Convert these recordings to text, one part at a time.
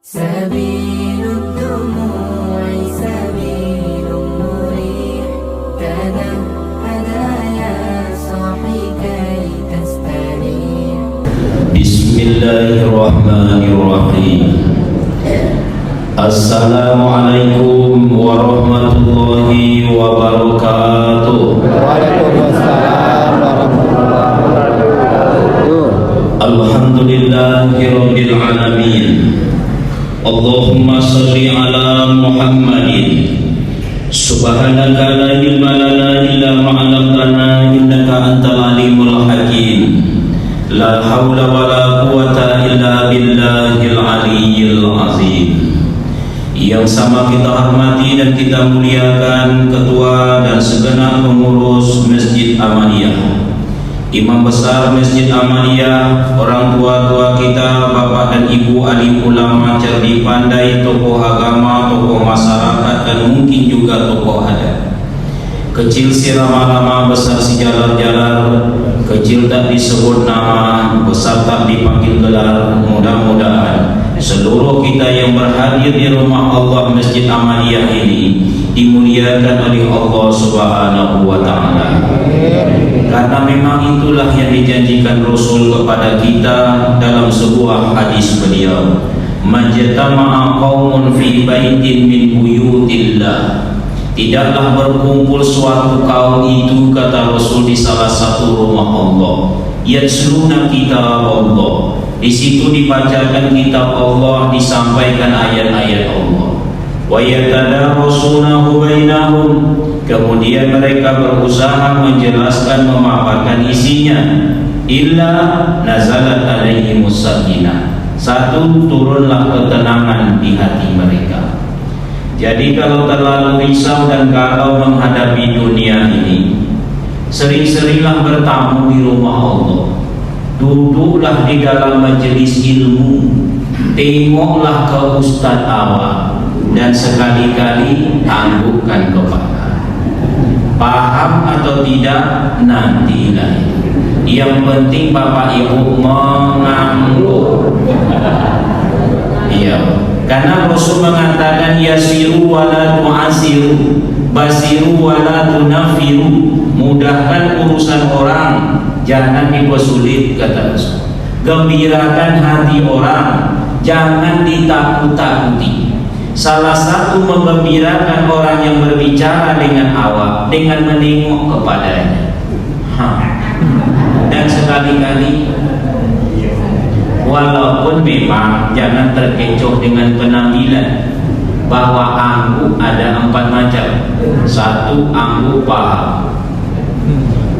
سبيل الدموع سبيل مريح تنهد يا صاحي كي تستريح. بسم الله الرحمن الرحيم. Assalamualaikum warahmatullahi wabarakatuh. Waalaikumsalam warahmatullahi wabarakatuh. Alhamdulillahi rabbil alamin. Allahumma salli ala Muhammadin. Subhanaka la ilma lana illa ma 'allamtana innaka antal alimul hakim. La haula wala quwwata illa billahil aliyyil azim. Yang sama kita hormati dan kita muliakan ketua dan segenap pengurus Masjid Amaliyah, Imam besar Masjid Amaliyah, orang tua-tua kita, bapak dan ibu alim ulama cerdik pandai, tokoh agama, tokoh masyarakat, dan mungkin juga tokoh adat. Kecil si lama-lama, besar si jalar-jalar, kecil tak disebut nama, besar tak dipanggil gelar. Mudah-mudahan seluruh kita yang berhadir di rumah Allah Masjid Amaliyah ini dimuliakan oleh Allah Subhanahu wa Ta'ala. Karena memang itulah yang dijanjikan Rasul kepada kita dalam sebuah hadis beliau, majtama'a qaumun fi baitin min buyutillah. Tidaklah berkumpul suatu kaum itu, kata Rasul, di salah satu rumah Allah, yatsluna kitab Allah. Di situ dibacakan kitab Allah, disampaikan ayat-ayat Allah. Wa yatadarasunahu bainahum. Kemudian mereka berusaha menjelaskan, memaparkan isinya. Illa nazalat alaihimus sakinah. Satu, turunlah ketenangan di hati mereka. Jadi kalau terlalu risau dan galau menghadapi dunia ini, sering-seringlah bertamu di rumah Allah. Duduklah di dalam majelis ilmu, tengoklah ke ustaz awal, dan sekali-kali tangguhkan kepala. Paham atau tidak nantilah. Yang penting bapak ibu mengangguk. Iya, karena Rasul mengatakan yasiru wala tu'asiru, basiru wala tunafiru. Mudahkan urusan orang, jangan dipersulit, kata Rasul. Gembirakan hati orang, jangan ditakut-takuti. Salah satu menggembirakan orang yang berbicara dengan awak, dengan menengok kepadanya. Dan sekali-kali, walaupun memang jangan terkecoh dengan penampilan, bahwa angguk ada 4 macam. Satu, angguk paham.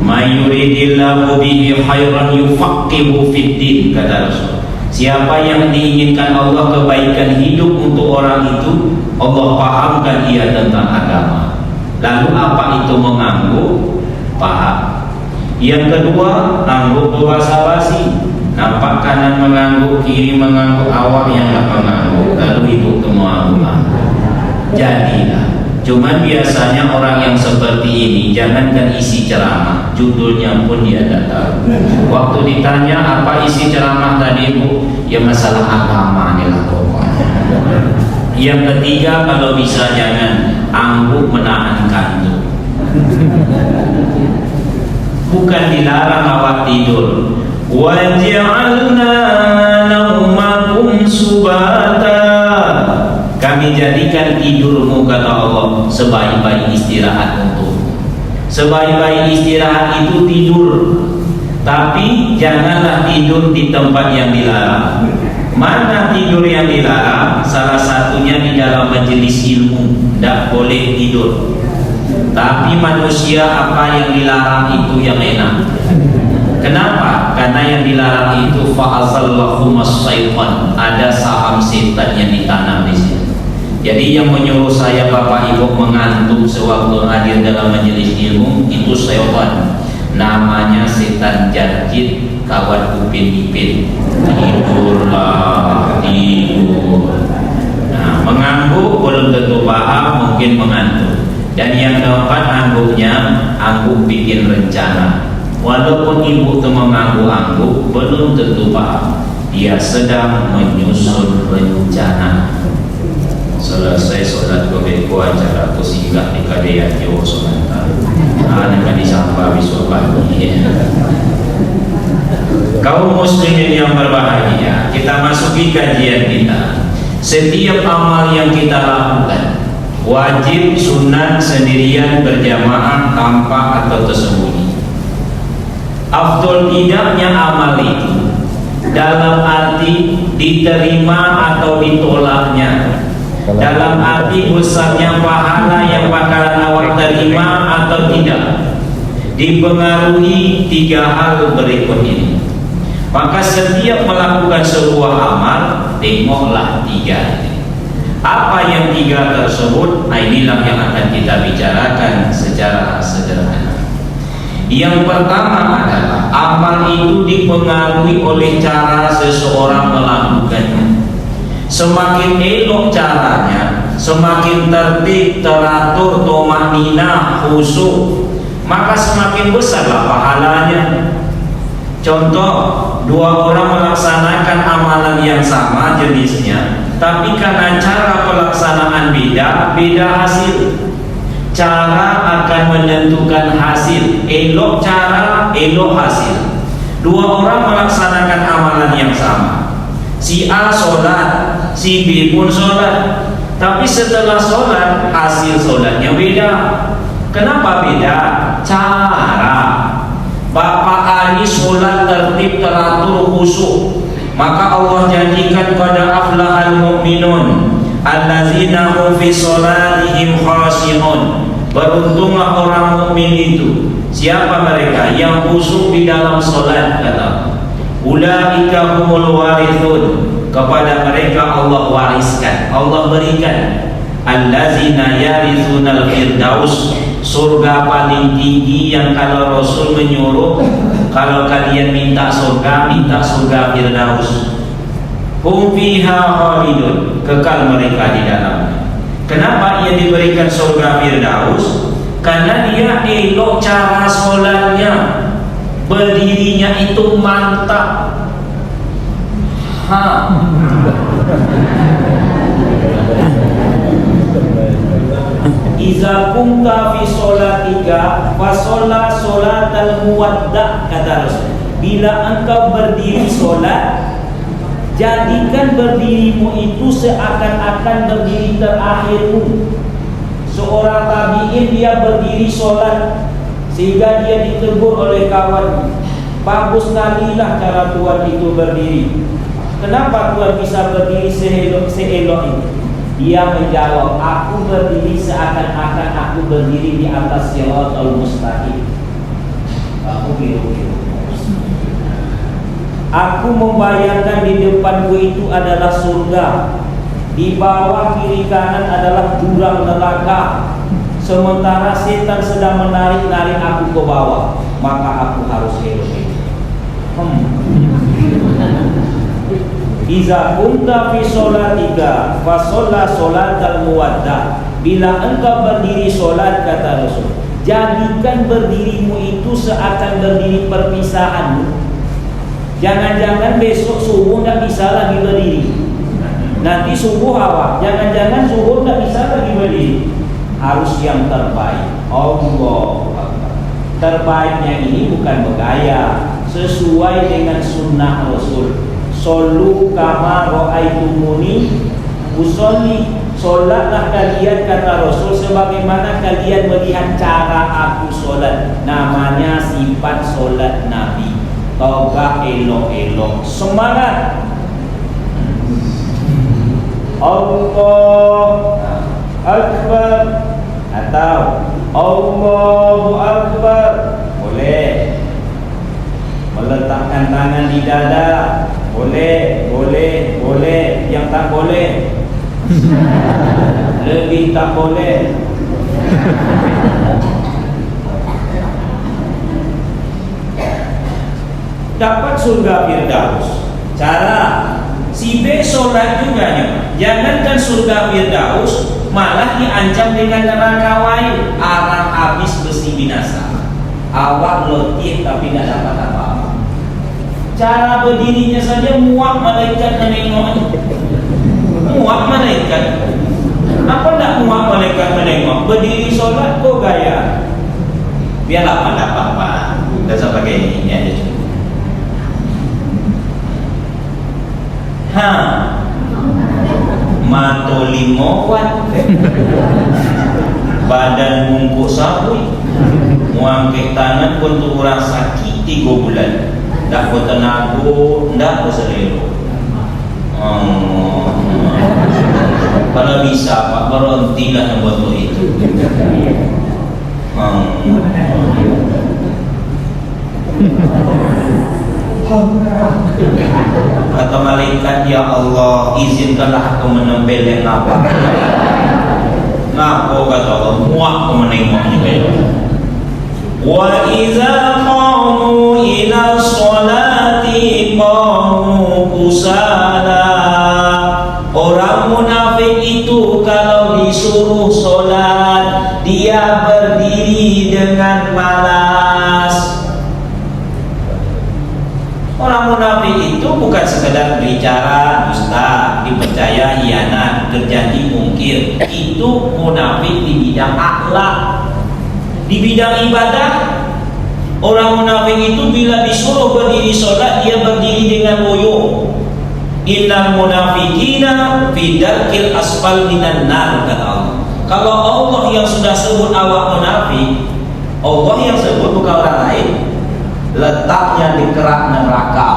Mayuridillahu bihi khairan yufaqihu fiddin, kata Rasul. Siapa yang diinginkan Allah kebaikan hidup untuk orang itu, Allah pahamkan dia tentang agama. Lalu apa itu mengangguk? Paham. Yang kedua, angguk basa-basi. Nampak kanan mengangguk, kiri mengangguk, awak yang tak mengangguk, lalu ibu mengangguk. Jadilah. Cuman biasanya orang yang seperti ini, jangankan isi ceramah, judulnya pun dia tak tahu. Waktu ditanya apa isi ceramah tadi bu, ya masalah agama ni lah pokoknya. Yang ketiga, kalau bisa jangan angguk menahan kantuk. Bukan dilarang awak tidur. Waj'alna naumakum subata. Kami jadikan tidurmu, kata Allah, sebaik-baik istirahat untukmu. Sebaik-baik istirahat itu tidur, tapi janganlah tidur di tempat yang dilarang. Mana tidur yang dilarang? Salah satunya di dalam majelis ilmu, tidak boleh tidur. Tapi manusia, apa yang dilarang itu yang enak. Kenapa? Karena yang dilarang itu fa'azallahumas syaitan, ada saham setan yang ditanam di sini. Jadi yang menyuruh saya bapak ibu mengantuk sewaktu hadir dalam majelis ilmu itu syaitan. Namanya setan jangkit, kawan upin ipin. Tidurlah, tidur. Nah, mengangguk belum tentu paham, mungkin mengantuk. Dan yang keempat, angguknya angguk bikin rencana. Walaupun ibu itu mengangguk-angguk, belum tentu paham. Dia sedang menyusun rencana wawancara aku singgah di kadean Jawa Sonata. Anak disampa besok pagi. Kaum muslimin yang berbahagia, kita masuki kajian kita. Setiap amal yang kita lakukan, wajib, sunat, sendirian, berjamaah, tampak atau tersembunyi. Afdol tidaknya amal itu dalam arti diterima atau ditolaknya, dalam arti besarnya pahala yang bakalan awak terima atau tidak, dipengaruhi 3 hal berikut ini. Maka setiap melakukan sebuah amal, tengoklah 3 ini. Apa yang 3 tersebut? Inilah yang akan kita bicarakan secara sederhana. Yang pertama adalah amal itu dipengaruhi oleh cara seseorang melakukannya. Semakin elok caranya, semakin tertib, teratur, tumanina, khusyuk, maka semakin besarlah pahalanya. Contoh, 2 orang melaksanakan amalan yang sama jenisnya, tapi karena cara pelaksanaan beda hasil. Cara akan menentukan hasil. Elok cara, elok hasil. 2 orang melaksanakan amalan yang sama. Si A sholat, si B pun sholat, tapi setelah sholat hasil sholatnya beda. Kenapa beda? Cara. Bapak Ali sholat tertib, teratur, khusyuk, maka Allah janjikan pada aflahal mu'minun allazina hum fi sholatihim khashi'un. Beruntunglah orang mukmin itu. Siapa mereka? Yang khusyuk di dalam sholat, kata ulaika humul warithun. Kepada mereka Allah wariskan, Allah berikan allazina yarithunal firdaus, surga paling tinggi yang kalau Rasul menyuruh kalau kalian minta surga firdaus. Hum fiha khalidun, kekal mereka di dalamnya. Kenapa ia diberikan surga firdaus? Karena dia elok cara sholatnya, berdirinya itu mantap. Iza kumta fi sholatika fa sholla sholatal muwadda, kata Rasul. Bila engkau berdiri sholat, jadikan berdirimu itu seakan-akan berdiri terakhirmu. Seorang tabi'in dia berdiri sholat sehingga dia ditegur oleh kawan, bagus sekalilah cara Tuhan itu berdiri. Kenapa Tuhan bisa berdiri seelok ini? Dia menjawab, aku berdiri seakan-akan aku berdiri di atas siratal mustaqim. Aku biru-biru. Aku membayangkan di depanku itu adalah surga, di bawah kiri kanan adalah jurang neraka. Sementara setan sedang menarik-narik aku ke bawah, maka aku harus elok. Iza kunta fi sholatika fa sholla sholatal muwadda. Bila engkau berdiri sholat, kata Rasul, jadikan berdirimu itu seakan berdiri perpisahan. Jangan-jangan besok subuh nggak bisa lagi berdiri. Nanti subuh awal, jangan-jangan subuh nggak bisa lagi berdiri. Harus yang terbaik. Allah. Terbaiknya ini bukan bergaya, sesuai dengan sunnah Rasul. Solu kama ra'aitumuni usolli. Solatlah kalian, kata Rasul, sebagaimana kalian melihat cara aku solat. Namanya sifat solat Nabi. Toga elok-elok, semangat. Allah Akbar atau Allahu Akbar. Boleh. Meletakkan tangan di dada. Boleh. Yang tak boleh, lebih tak boleh. Dapat surga firdaus. Cara si B sholat juga nya. Jangankan surga firdaus, malah diancam dengan neraka wail. Arang habis besi binasa. Awak letih tapi tidak dapat apa-apa. Cara berdirinya saja muak malaikat menengoknya. Muak malaikat. Apa tidak muak malaikat Biarlah pendapat Pak. Dan saya pakai ini aja cukup. Mato limo kuat, badan bungkus sabui, muangkek tangan pun tu orang sakit 3 bulan. Ndak pun tenaga, ndak pun selero. Kalau bisa Pak berhentilah yang buat itu. Kata malaikat, ya Allah, izinkanlah aku menempel yang apa. Ngapa kata Allah, muak aku menengoknya. Wa iza qamu ila sholati qamu kusala. Orang munafik itu kalau disuruh sholat, dia berdiri dengan malas. Orang munafik itu bukan sekedar bicara dusta, dipercaya hianat, berjanji mungkir. Itu munafik di bidang akhlak. Di bidang ibadah, orang munafik itu bila disuruh berdiri sholat, dia berdiri dengan loyo. Innal munafiqina fi darkil asfal minan nar, kata Allah. Kalau Allah yang sudah sebut awak munafik, Allah yang sebut bukan orang lain. Letaknya di kerak neraka.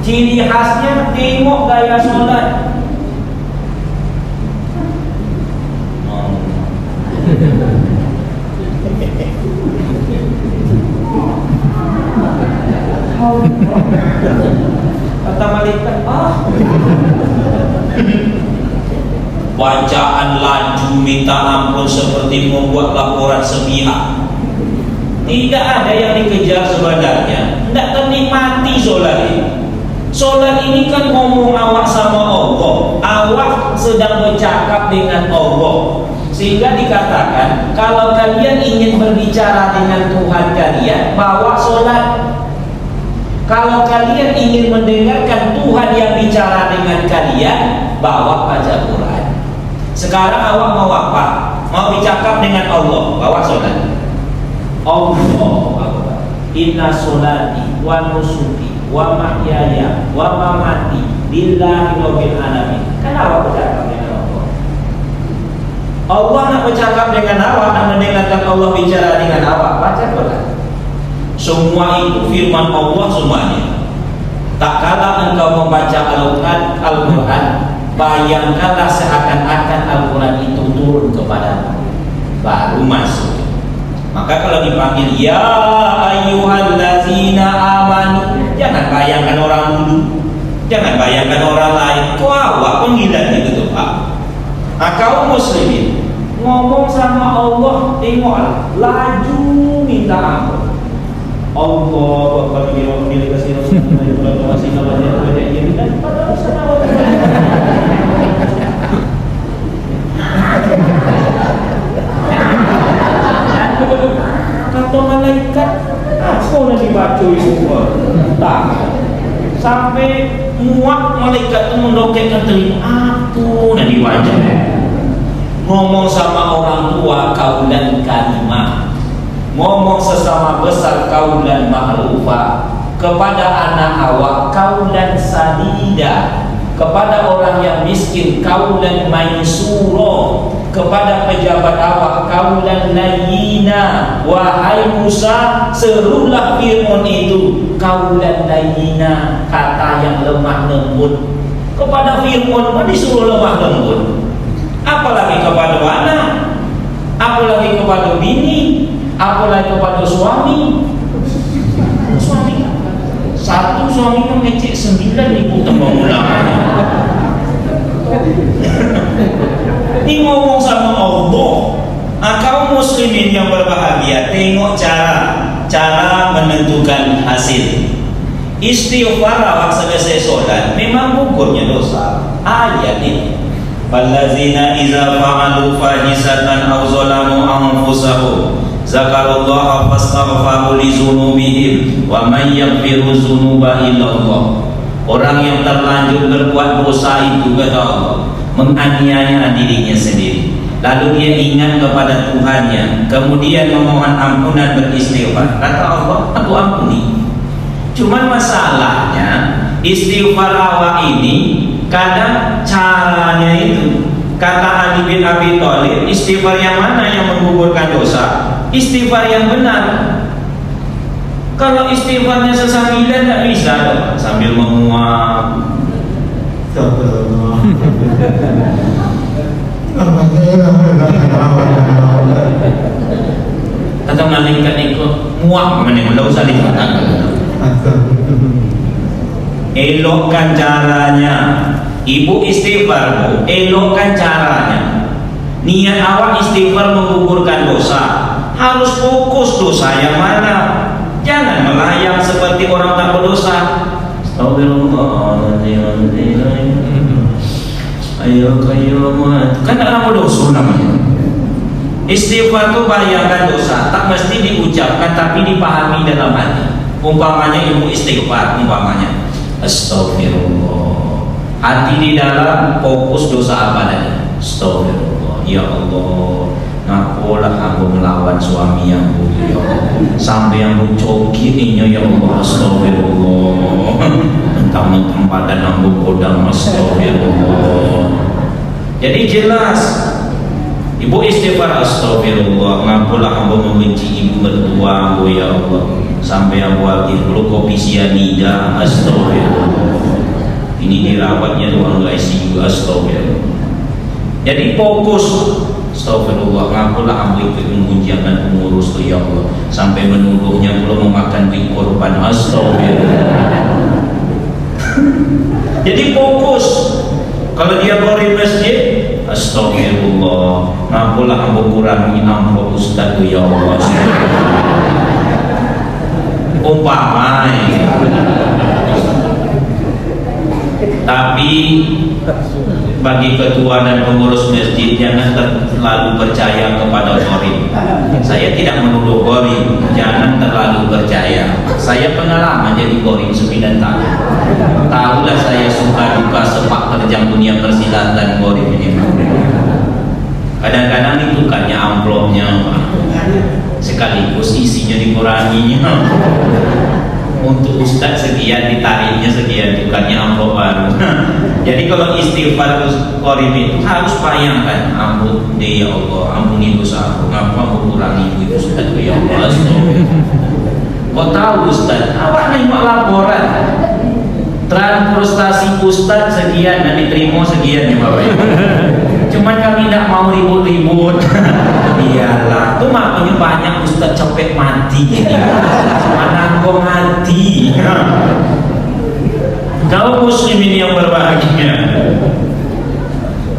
Ciri khasnya tengok gaya sholat. Kata malaikat, bacaan laju minta ampun seperti membuat laporan sepihak. Tidak ada yang dikejar sebenarnya. Tidak ternikmati sholat ini. Sholat ini kan ngomong awak sama Allah. Awak sedang bercakap dengan Allah. Sehingga dikatakan, kalau kalian ingin berbicara dengan Tuhan kalian, bawa sholat. Kalau kalian ingin mendengarkan Tuhan yang bicara dengan kalian, bawa baca Quran. Sekarang awak mau apa? Mau bercakap dengan Allah, bawa sholat. Allahu Akbar. Inna sholati wa nusuki wa mahyaya wa mamati lillahi rabbil alamin. Kan awak bercakap dengan Allah. Allah nak bercakap dengan awak, nak mendengarkan Allah bicara dengan awak, baca Quran. Semua itu firman Allah semuanya. Tak kala engkau membaca Al-Quran, bayangkanlah seakan-akan Al-Quran itu turun kepadamu, baru masuk. Maka kalau dipanggil ya ayyuhallazina amanu, jangan bayangkan orang dulu, jangan bayangkan orang lain. Kau awak panggilan itu tuh Pak. Kaum muslimin ngomong sama Allah, tengoklah laju minta ampun. Allah bagi orang milik kasih Rasulullah masih namanya banyak ini dan pada sana. Kata malaikat, apa yang dibaca semua? Tak. Sampai muak malaikat itu mendokekkan telinga. Apa yang dibaca? Ngomong sama orang tua kaulan kalimah, ngomong sesama besar kaulan ma'rufah, kepada anak awak kaulan sadida, kepada orang yang miskin kaulan maisuro, kepada pejabat awak kaulan layyina. Wahai Musa, serulah Fir'aun itu kaulan layyina, kata yang lemah lembut. Kepada Fir'aun disuruh lemah lembut, apalagi kepada anak, apalagi kepada bini, apalagi kepada suami. Satu suami kan ngecek 9.000 tembang ulang. Ini ngomong sama Allah. Kaum muslimin yang berbahagia, tengok cara menentukan hasil. Istighfar awak selesai sholat memang hukumnya dosa. Ayat ini, Fallazina iza fa'alu fahisatan aw zalamu anfusahum zakarullaha fastaghfaru li dzunubihim wa man yaghfiru dzunuba illallah. Orang yang terlanjur berbuat dosa itu, kata Allah, menganiaya dirinya sendiri. lalu dia ingat kepada Tuhannya, kemudian memohon ampunan, beristighfar, kata Allah, aku ampuni. Cuman masalahnya istighfar awak ini kadang caranya itu, kata Ali bin Abi Thalib, istighfar yang mana yang menggugurkan dosa? Istighfar yang benar. Kalau istighfarnya sesambilan tak bisa dong, sambil menguap. Atau malaikat itu muak mana tidak usah dikatakan. Elokkan caranya. Ibu istighfar, Bu, elokkan caranya. Niat awak istighfar menggugurkan dosa, harus fokus dosa yang mana. Jangan melayang seperti orang tak berdosa. Astagfirullahaladzim. Ayo kayomat. Kan orang berdosa namanya. Istighfar itu bayangkan dosa, tak mesti diucapkan tapi dipahami dalam hati. Umpamanya ibu istighfar, umpamanya astagfirullah, hati di dalam fokus dosa apa tadi? Astagfirullah, ya Allah, ngapolah aku melawan suami yang buruk, ya Allah, sampai yang cokiinnya, ya Allah, astagfirullah, mentang-mentang badan aku kodang, astagfirullah. Jadi jelas ibu istighfar, astagfirullah, ngapalah hamba membenci ibu mertua aku, ya Allah, sampai aku akhir dulu kopi sianida, astagfirullah, ini dirawatnya ruang ICU, astagfirullah. Jadi fokus, astagfirullah, ngapalah hamba ikut mengujiakan pengurus tu, ya Allah, sampai menuduhnya pula memakan duit korban, astagfirullah. Jadi fokus. Kalau dia keluar masjid, astagfirullah, ngapalah hamba kurangi amplop ustaz tu, ya Allah. Umpamai. Tapi bagi ketua dan pengurus masjid, jangan terlalu percaya kepada gharib. Saya tidak menuduh gharib, jangan terlalu percaya. Saya pengalaman jadi gharib 9 tahun. Tahulah saya suka duka sepak terjang dunia persilatan gharib ini. Kadang-kadang ditukarnya amplopnya, sekaligus isinya dikuranginya. Untuk ustaz sekian, ditariknya sekian, tukarnya amplop baru. Jadi kalau istighfar gharib itu harus bayangkan, ampun deh ya Allah, ampuni dosa aku, ngapa aku kurangi itu ustaz, ya Allah. Kau tahu ustaz, awak nengok laporan transportasi ustaz sekian dan diterima sekian, ya Bapak. Cuman kami tidak mau ribut-ribut. Iyalah, itu makanya banyak ustaz capek mati gitu. Mana kau mati? Kalau muslimin yang berbahagia,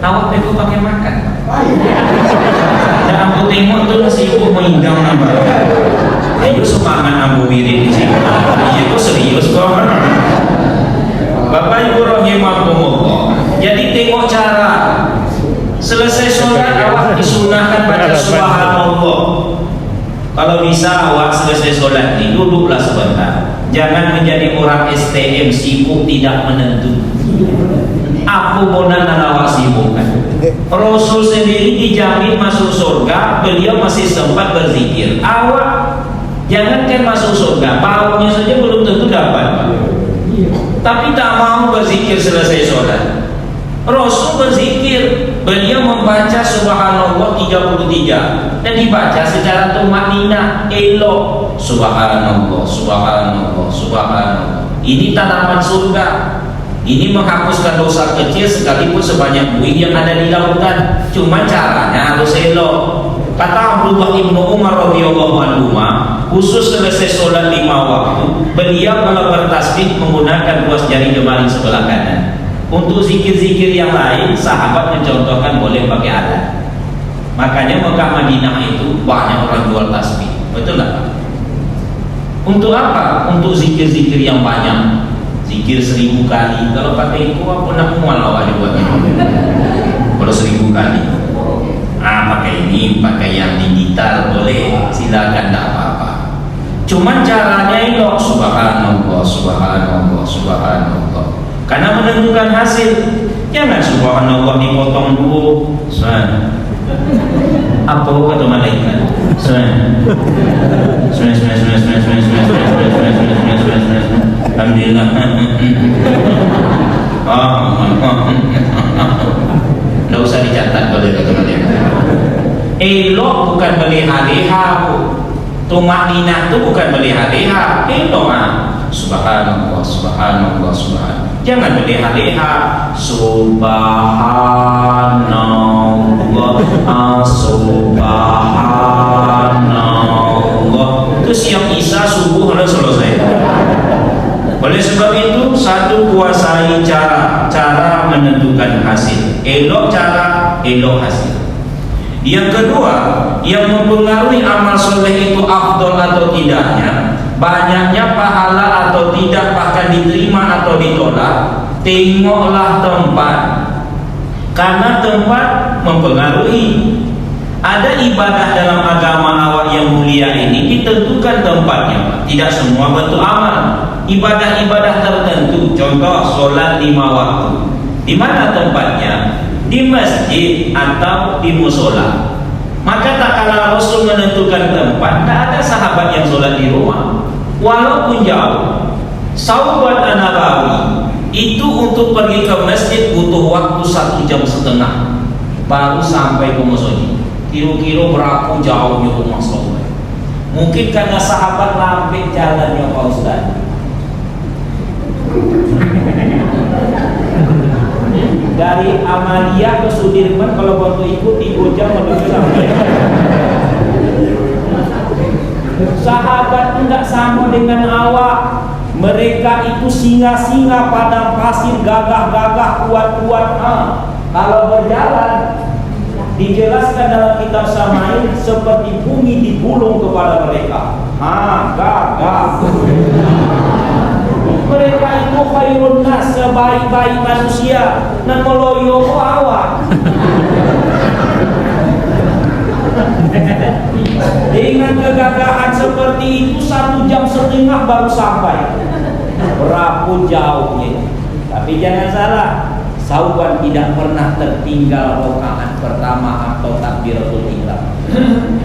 awak itu pakai makan. Dan aku tengok tuh masih ibu mengindang nama. Ayo semangat Abu Wirid di sini. Itu serius kok. Bapak Ibu rahimahumullah. Jadi tengok cara. Selesai sholat awak disunahkan baca subhanallah. Kalau bisa awak selesai sholat ini duduklah sebentar. Jangan menjadi orang STM sibuk tidak menentu. Aku bonan awak sibuk kan. Rasul sendiri dijamin masuk surga, beliau masih sempat berzikir. Awak jangankan masuk surga, baunya saja belum tentu dapat. Tapi tak mau berzikir selesai sholat. Rasul berzikir, beliau membaca subhanallah 33 dan dibaca secara tumakninah, elok. Subhanallah, subhanallah, subhanallah. Ini tanaman surga. Ini menghapuskan dosa kecil sekalipun sebanyak buih yang ada di lautan. Cuma caranya harus elok. Kata Abdullah ibnu Umar radhiyallahu anhu, khusus selesai sholat 5 waktu, beliau kalau bertasbih menggunakan 2 jari jemari sebelah kanan. Untuk zikir-zikir yang lain, sahabat mencontohkan boleh pakai alat. Makanya Mekah Madinah itu banyak orang jual tasbih, betul tak? Untuk apa? Untuk zikir-zikir yang banyak, zikir 1000 kali. Kalau pakai itu apa nak mual awak dibuatnya? Kalau 1000 kali. Pakai ini, pakai yang digital boleh, silakan, tak apa-apa. Cuman caranya itu subhanallah, subhanallah, subhanallah. Karena menentukan hasil. Jangan subhanallah dipotong dulu, Apa kata malaikat? Alhamdulillah. Tidak usah dicatat boleh kata malaikat. Elok bukan berleha-leha. Tumakninah itu bukan berleha-leha. Elok subhanallah, subhanallah, subhanallah. Jangan berleha-leha. Subhanallah, subhanallah. Itu siang Isya subuh harus selesai. Oleh sebab itu, satu, kuasai cara menentukan hasil. Elok cara, elok hasil. Yang kedua, yang mempengaruhi amal soleh itu afdol atau tidaknya, banyaknya pahala atau tidak, bahkan diterima atau ditolak, tengoklah tempat. Karena tempat mempengaruhi. Ada ibadah dalam agama awak yang mulia ini ditentukan tempatnya, Pak. Tidak semua bentuk amal. Ibadah-ibadah tertentu, contoh solat 5 waktu. Di mana tempatnya? Di masjid atau di musola. Maka tak kala Rasul menentukan tempat, tak ada sahabat yang solat di rumah, walaupun jauh. Saubat An-Nabawi itu untuk pergi ke masjid butuh waktu 1,5 jam baru sampai ke musola. Kira-kira berapa jauhnya rumah Saubat? Mungkin karena sahabat lambat jalannya Pak Ustaz. Dari Amalia ke Sudirman kalau waktu ikut 3 jam menuju sampai. Sahabat enggak sama dengan awak. Mereka itu singa-singa padang pasir, gagah-gagah, kuat-kuat. Kalau berjalan, dijelaskan dalam kitab Samain seperti bumi digulung kepada mereka. Gagah. Mereka itu khairun nas, sebaik-baik manusia. Nan meloyo ko awak. Dengan kegagahan seperti itu 1,5 jam baru sampai. Berapa jauhnya? Tapi jangan salah, Sauban tidak pernah tertinggal rakaat pertama atau takbiratul ihram.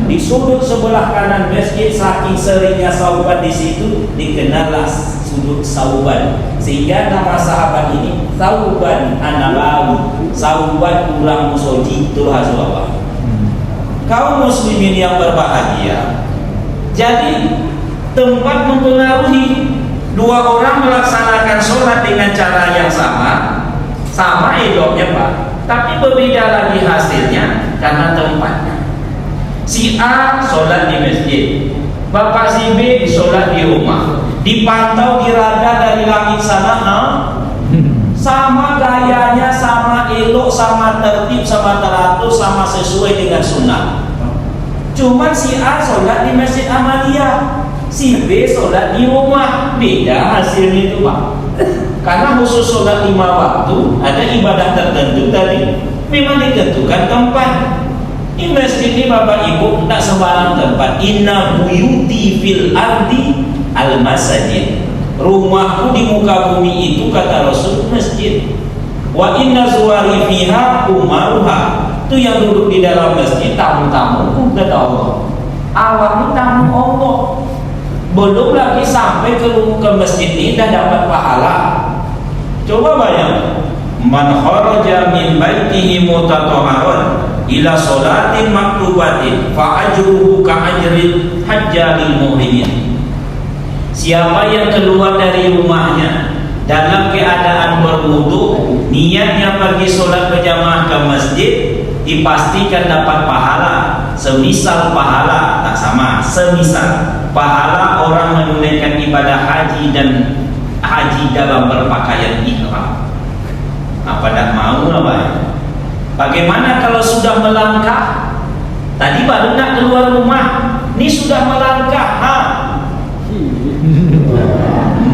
Di sudut sebelah kanan masjid, saking seringnya Sauban di situ, dikenallah sudut Sauban. Sehingga nama sahabat ini Sauban An-Nabawi, Sauban ulang musoji. Itulah sahabat. Kaum muslimin yang berbahagia, jadi tempat mempengaruhi. 2 orang melaksanakan sholat dengan cara yang sama eloknya Pak, tapi berbeda lagi hasilnya karena tempatnya. Si A sholat di masjid, Bapak si B sholat di rumah, dipantau di radar dari langit sana, sama gayanya, sama elok, sama tertib, sama teratur, sama sesuai dengan sunnah. Cuman si A sholat di Masjid Ahmadiyah, si B sholat di rumah, beda hasilnya itu Pak. Karena khusus sholat 5 waktu, ada ibadah tertentu tadi memang ditentukan tempat. Di masjid ini Bapak Ibu tak sembarang tempat. Inna buyuti fil ardi al masajid. Rumahku di muka bumi itu kata Rasul masjid. Wa inna zuwari fiha umaruha. Itu yang duduk di dalam masjid tamu-tamu kata Allah. Awak ini tamu Allah. Belum lagi sampai ke masjid ini dah dapat pahala. Coba bayang, man kharaja min baitihi mutatahharan ila sholatin maktubatin fa ajruhu ka ajril hajjalil muhrimin. Siapa yang keluar dari rumahnya dalam keadaan berwudu, niatnya pergi sholat berjamaah ke masjid, dipastikan dapat pahala. Semisal pahala, tak sama, semisal pahala orang menunaikan ibadah haji dan haji dalam berpakaian ihram. Apa dah mau apa ya? Bagaimana kalau sudah melangkah? Tadi baru nak keluar rumah, ini sudah melangkah.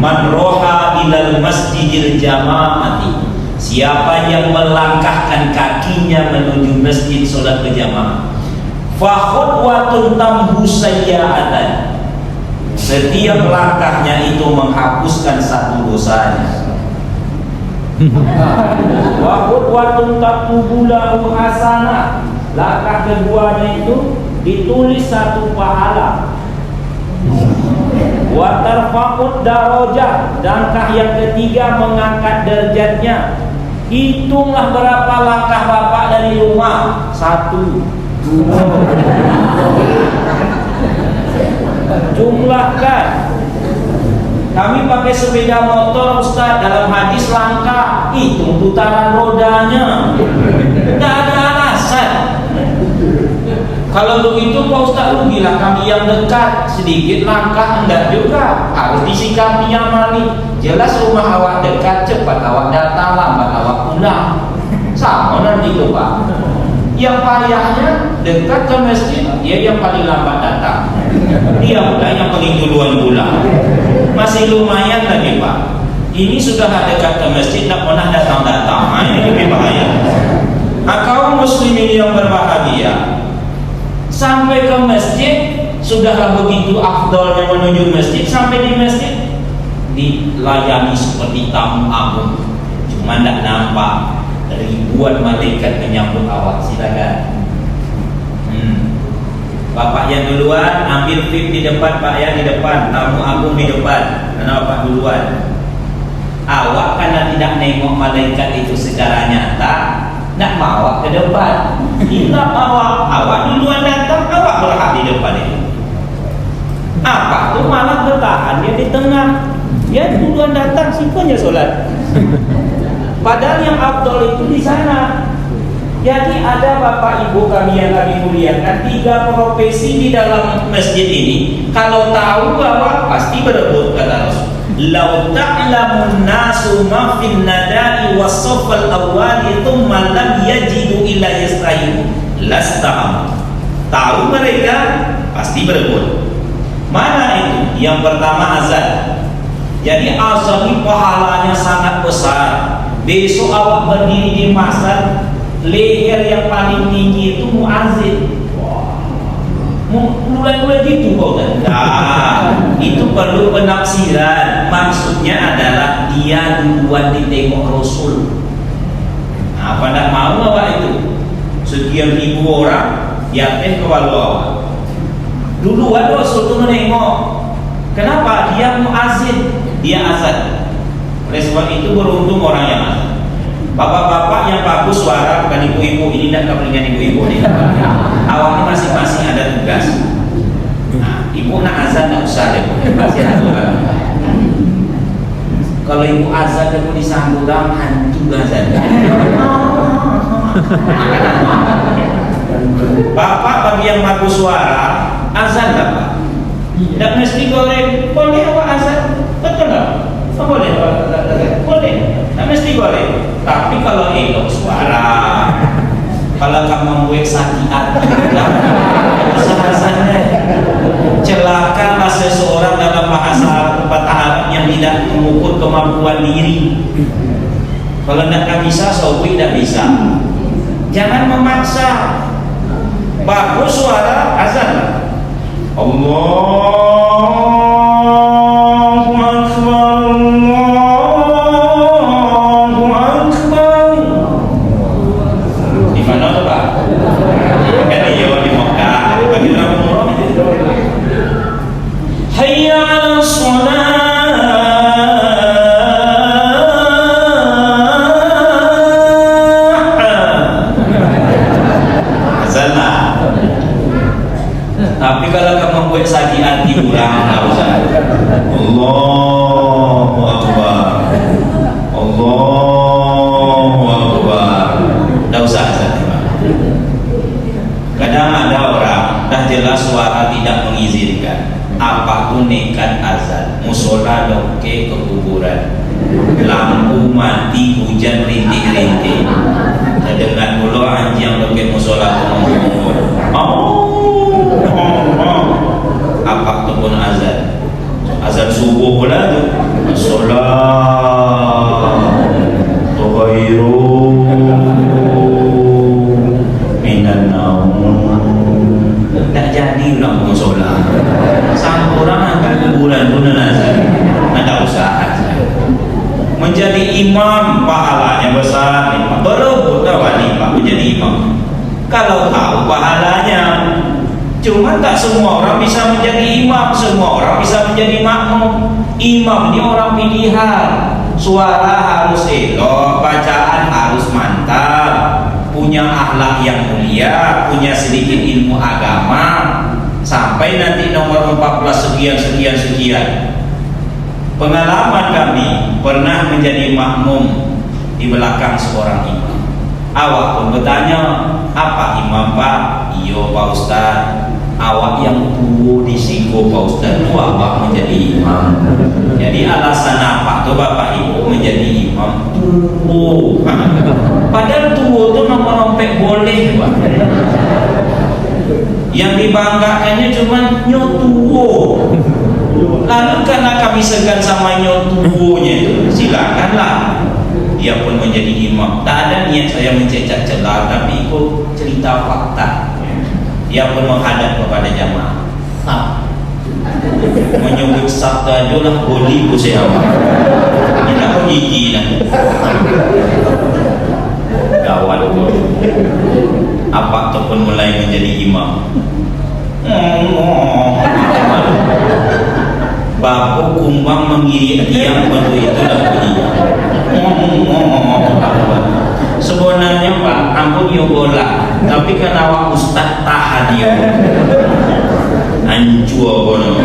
Man roha ilal masjidil jamaati. Siapa yang melangkahkan kakinya menuju masjid solat berjamaah, fa khutwatun tamhu sayyi'atan. Setiap langkahnya itu menghapuskan satu dosanya. Wa khutwatun taqbulahu hasanah. Langkah keduanya itu ditulis satu pahala. Wa tarfa'ud darajah. Langkah yang ketiga mengangkat derajatnya. Hitunglah berapa langkah bapak dari rumah. 1, 2. Jumlahkan. Kami pakai sepeda motor Ustaz, dalam hadis langkah, hitung putaran rodanya. Tidak ada alasan. Kalau begitu Pak Ustaz rugilah kami yang dekat, sedikit langkah enggak juga. Harus disikapi yang mali. Jelas rumah awak dekat, cepat awak datang, lambat awak pulang. Sama nanti itu Pak. Yang payahnya dekat ke masjid, dia yang paling lambat datang. Dia pula yang paling duluan pulang. Masih lumayan lagi Pak. Ini sudah dekat ke masjid, tak pernah datang-datang. Ini lebih bahaya. Kaum muslimin yang berbahagia, sampai ke masjid sudahlah begitu afdolnya menuju masjid. Sampai di masjid dilayani seperti tamu agung, cuma tidak nampak ribuan malaikat menyambut awak. Silakan. Bapak yang duluan ambil VIP di depan, Pak yang di depan, tamu agung di depan. Karena Bapak duluan. Awak karena tidak nengok malaikat itu secara nyata, nak bawa ke depan. Tidak awak duluan datang, awak berhak di depan itu. Apa tuh malah bertahan dia di tengah. Dia duluan datang, simpannya sholat. Padahal yang afdol itu di sana. Jadi ada bapak ibu kami yang kami muliakan, 3 profesi di dalam masjid ini. Kalau tahu bahwa pasti berebut, kata Rasul. Lau ta'lamun nasu ma fin nadai was-saffal awwali thumma lam yajidu illa yastahimu lastaham. Tahu mereka pasti berebut. Mana itu? Yang pertama azan. Jadi azan ini pahalanya sangat besar. Besok awak berdiri di masjid, leher yang paling tinggi itu muazzin. Mulai gitu kok kan? Nah, itu perlu penafsiran. Maksudnya adalah dia duluan ditengok Rasul. Nah, pada mau apa itu? Sekian ribu orang yang kewal awak. Duluan Rasul itu menengok. Kenapa? Dia muazzin, dia azan. Oleh sebab itu beruntung orang yang azan. Bapak-bapak yang bagus suara, bukan ibu-ibu. Ini tidak kepentingan ibu-ibu nih. Awak ini masing-masing ada tugas. Nah, ibu nak azan tak usah deh, pasti ada kan. Kalau ibu azan kamu disambut orang hantu azan. Bapak bagi yang bagus suara, azan tak Pak? Tidak mesti boleh awak azan, betul tak? Boleh, boleh. Tak mesti boleh. Tapi kalau elok suara, kalau kamu membuat sakit hati, bahasanya celakalah seseorang dalam bahasa Arab yang tidak mengukur kemampuan diri. Kalau tidak bisa, sobi tidak bisa. Jangan memaksa. Bagus suara, azan. Allah. Tapi kalau kamu buat sakit hati kurang, tak usah. Allahu Akbar, Allahu Akbar. Tak usah sakit. Kadang ada orang dah jelas suara tidak mengizinkan, apa pun nekat azan, musola doke ke kuburan, lampu mati, hujan rintik-rintik. Saya dengar dulu anjing doke musola ngomong, apa tu pun azan. Azan subuh pula tu. As-salatu khairum minan naum. Tak jadi nak musola. Sang orang akan kuburan pun azan. Ada usaha. Menjadi imam pahalanya besar. Berebut wanita menjadi imam. kalau tahu pahalanya. Cuma tak semua orang bisa menjadi imam, semua orang bisa menjadi makmum. Imam ini orang pilihan, suara harus elok, bacaan harus mantap, punya akhlak yang mulia, punya sedikit ilmu agama, sampai nanti nomor 14 sekian. Pengalaman kami pernah menjadi makmum di belakang seorang imam. Awak pun bertanya, apa imam Pak? Iyo Pak Ustaz. Awak yang tua di Singgo Pak Ustaz, tua Pak menjadi imam. Jadi alasan apa tuh Bapak Ibu menjadi imam? Tua. Padahal tua itu nomor-nompek boleh Pak. Yang dibanggakannya cuma nyotuo. Lalu karena kami segan sama nyotuonya itu, silakanlah dia pun menjadi imam. Tak ada niat saya mencecat celah, tapi ikut cerita fakta. Dia pun menghadap kepada jamaah. Menyebut sabda aja boleh ku saya awak. Ini tak kau gigi lah. Gawat pun. Apa tu pun mulai menjadi imam. Bapak kumbang mengiri tiang bentuk itu dah bunyi. Sebenarnya Pak, ampun yo bola, tapi kan awak ustaz tahan yo. Ancua bono.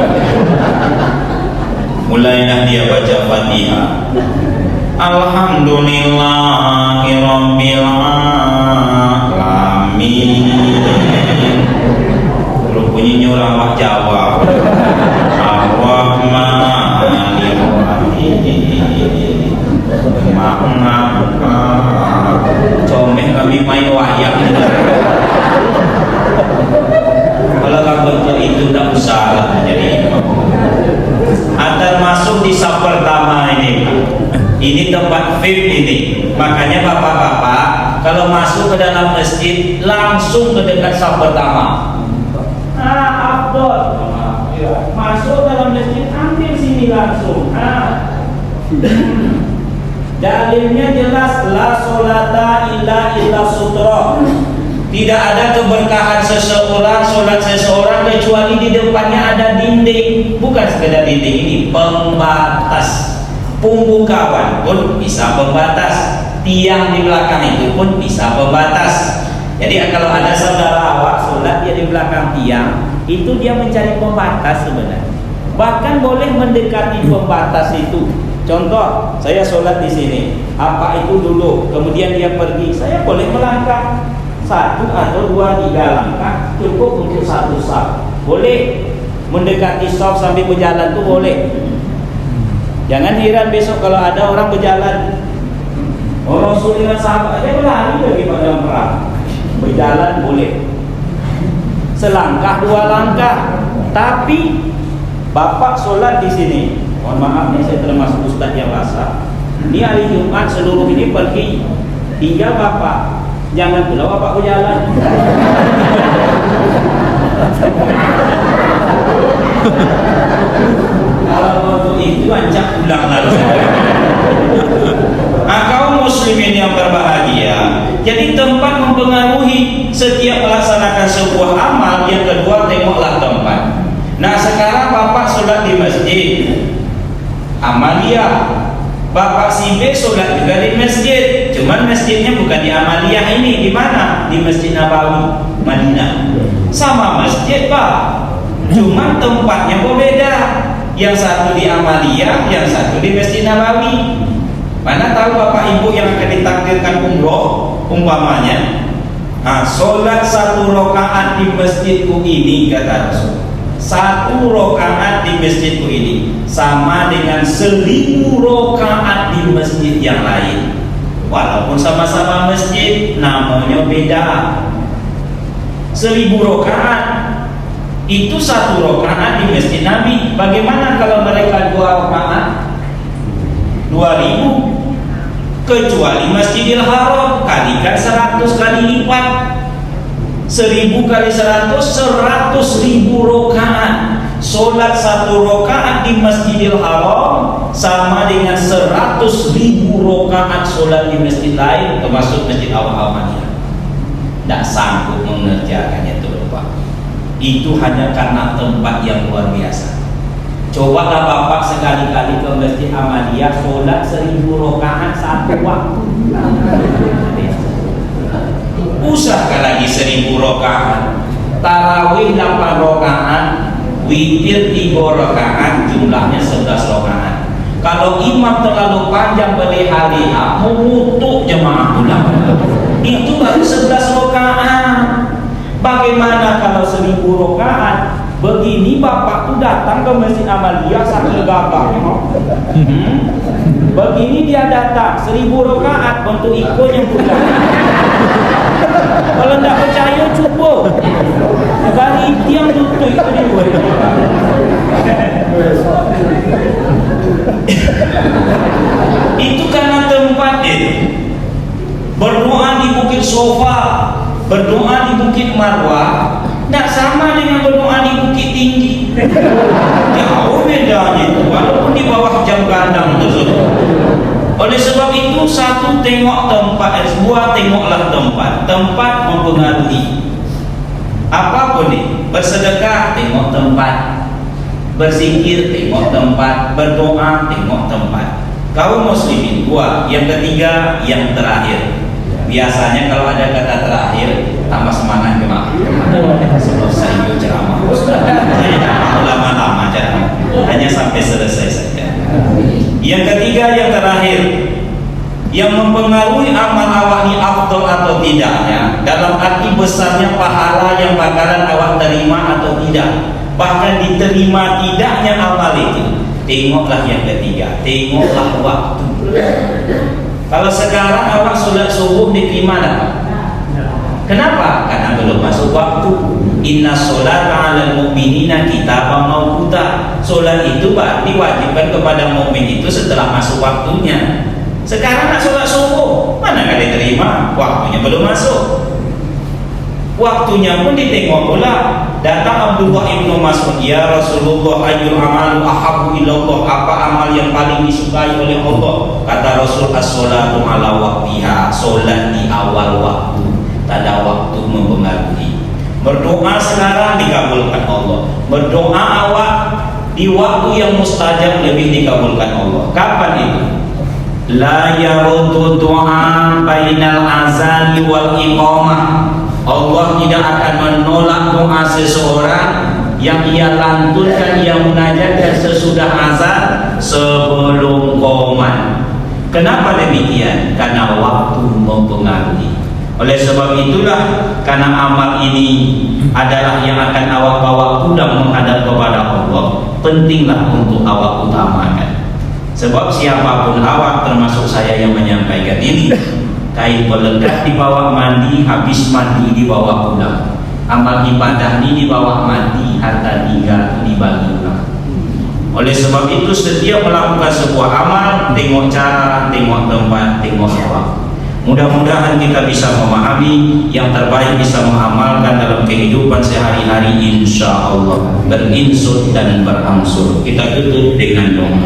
Mulailah dia baca Fatihah. Alhamdulillahirabbil alamin. Kalau bunyinya orang wak Jawa. Comeh kami main wayang. Kalau kamu itu tak usah jadi imam. Antar masuk di saf pertama ini. Ini tempat VIP ini. Makanya bapak-bapak kalau masuk ke dalam masjid langsung ke dekat saf pertama. Afdol. Masuk dalam masjid ambil sini langsung. Dalilnya jelas, la sholata illa sutra. Tidak ada keberkahan seseorang, solat seseorang kecuali di depannya ada dinding. Bukan sekedar dinding ini, pembatas. Pembukaan pun bisa pembatas. Tiang di belakang itu pun bisa pembatas. Jadi kalau ada saudara awak solat dia di belakang tiang, itu dia mencari pembatas sebenarnya. Bahkan boleh mendekati pembatas itu. Contoh, saya sholat di sini, apa itu dulu, kemudian dia pergi, saya boleh melangkah 1 atau 2, 3 langkah, cukup untuk 1 saf. Boleh mendekati saf sambil berjalan itu boleh. Jangan heran besok kalau ada orang berjalan, orang Rasul dengan sahabat dia berlari lagi pada perang. Berjalan boleh, selangkah 2 langkah, tapi bapak sholat di sini. Mohon maaf nih, saya termasuk ustaz yang basah. Ini hari Jumat seluruh ini pergi. Tinggal bapak, jangan pula bapak berjalan. Kalau untuk itu ajak pulang lagi. Kaum muslimin yang berbahagia, jadi tempat mempengaruhi setiap melaksanakan sebuah amal. Yang kedua, tengoklah tempat. Nah sekarang bapak sholat di masjid Amaliyah, bapak si B sholat juga di masjid, cuman masjidnya bukan di Amaliyah ini. Di mana? Di Masjid Nabawi, Madinah. Sama masjid Pak, cuman tempatnya berbeda. Yang satu di Amaliyah, yang satu di Masjid Nabawi. Mana tahu bapak ibu yang akan ditakdirkan umroh, umpamanya sholat 1 rakaat di masjidku ini, kata Rasul, 1 rakaat di masjidku ini sama dengan 1000 rakaat di masjid yang lain. Walaupun sama-sama masjid, namanya beda. 1000 rakaat itu 1 rakaat di masjid Nabi. Bagaimana kalau mereka 2 rakaat? 2000. Kecuali Masjidil Haram, kalikan 100 kali lipat. 1000 kali 100, 100.000 rakaat. Solat 1 rakaat di Masjidil Haram sama dengan 100.000 rakaat solat di masjid lain, termasuk Masjid Al-Madinah. Tidak sanggup mengerjakannya itu lupa. Itu hanya karena tempat yang luar biasa. Cobalah Bapak sekali-kali ke Masjid Ahmadiyah sholat 1000 rakaat satu waktu. Usahakan lagi 1000 rakaat, tarawih 8 rakaat, witir 3 rakaat, jumlahnya 11 rakaat. Kalau imam terlalu panjang berleha-leha, mengutuk jemaah ulama. Itu baru 11 rakaat. Bagaimana kalau 1000 rakaat? Begini Bapak tuh datang ke Masjid Ahmadiyah sambil gagahnya. Begini dia datang 1000 rakaat untuk ikut yang pulang. Kalau tidak percaya coba. Kali tiang tutup itu dia buat. Itu karena tempat itu. Berdoa di Bukit Sofa, berdoa di Bukit Marwah, tidak sama dengan berdoa di Bukit Tinggi. Jauh bedanya itu, walaupun di bawah jam gadang tersebut. Oleh sebab itu, satu tengok tempat, dua tengoklah tempat. Tempat mempengaruhi. Apapun nih, bersedekah tengok tempat, berzikir tengok tempat, berdoa tengok tempat. Kaum muslimin, dua. Yang ketiga, yang terakhir. Biasanya kalau ada kata terakhir, tambah semangat memang. Selesai ceramah. Saya tak lama-lama ceramah, hanya sampai selesai saja. Yang ketiga, yang terakhir, yang mempengaruhi amal awak ini afdal atau tidaknya, dalam arti besarnya pahala yang bakalan awak terima atau tidak, bahkan diterima tidaknya amal itu. Tengoklah yang ketiga, tengoklah waktu. Kalau sekarang awak solat subuh diterima tak? Kenapa? Karena belum masuk waktu. Inna sholata 'alal mu'minina kitaban mawquta. Solat itu diwajibkan kepada mukmin itu setelah masuk waktunya. Sekarang nak solat subuh, mana kan diterima? Waktunya belum masuk. Waktunya pun ditengok pula. Datang Abdullah ibnu Mas'ud, ya Rasulullah, ayyul amalu ahabbu ilallah, apa amal yang paling disukai oleh Allah? Kata Rasul, as-sholatu ala waqtiha, solat di awal waktu, tak ada waktu mempengaruhi. Berdoa sekarang dikabulkan Allah, berdoa awak di waktu yang mustajab lebih dikabulkan Allah. Kapan itu? La yaruddu du'a bainal azani wal iqamah. Allah tidak akan menolak doa seseorang yang ia lantunkan, ia munajatkan sesudah azan sebelum qomat. Kenapa demikian? Karena waktu mempengaruhi. Oleh sebab itulah, karena amal ini adalah yang akan awak bawa pulang menghadap kepada Allah, pentinglah untuk awak utamakan. Sebab siapapun awak, termasuk saya yang menyampaikan ini, kain pelekat dibawa mandi, habis mandi dibawa pulang. Amal ibadah ini dibawa mandi, harta 3 dibagi pulang. Oleh sebab itu, setiap melakukan sebuah amal, tengok cara, tengok tempat, tengok waktu. Mudah-mudahan kita bisa memahami yang terbaik, bisa mengamalkan dalam kehidupan sehari-hari, insya Allah, berinsut dan berangsur. Kita tutup dengan doa.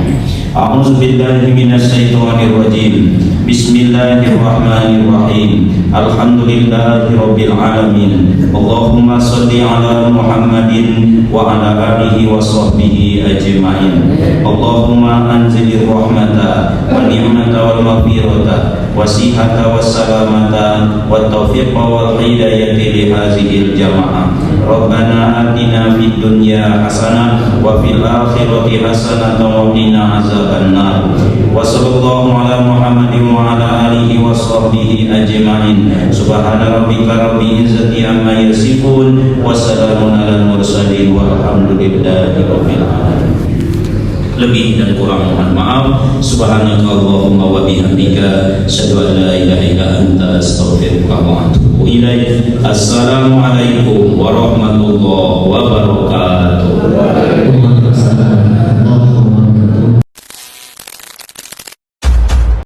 A'udzubillahi minasyaitonirrajim. Bismillahirrahmanirrahim. Alhamdulillahirabbil alamin. Allahumma shalli ala Muhammadin wa ala alihi wa sahbihi ajma'in. Allahumma anzilir rahmata wa ni'mata wal maghfirata wa sihhata was salamata wat taufiqa wal hidayati li hadhil jamaah. Rabbana atina fid dunya hasanah wa fil akhirati hasanah wa qina azabannar. Wa sallallahu ala Muhammadin wa ala alihi wa sahbihi ajma'in. Subhana rabbika rabbil izzati amma yasifun wa salamun alal mursalin walhamdulillahi rabbil alamin. Lebih dan kurang mohon maaf. Subhanakallahumma wa bihamdika, asyhadu an la ilaha illa anta, astaghfiruka wa atubu ilaik. Assalamualaikum warahmatullahi wabarakatuh.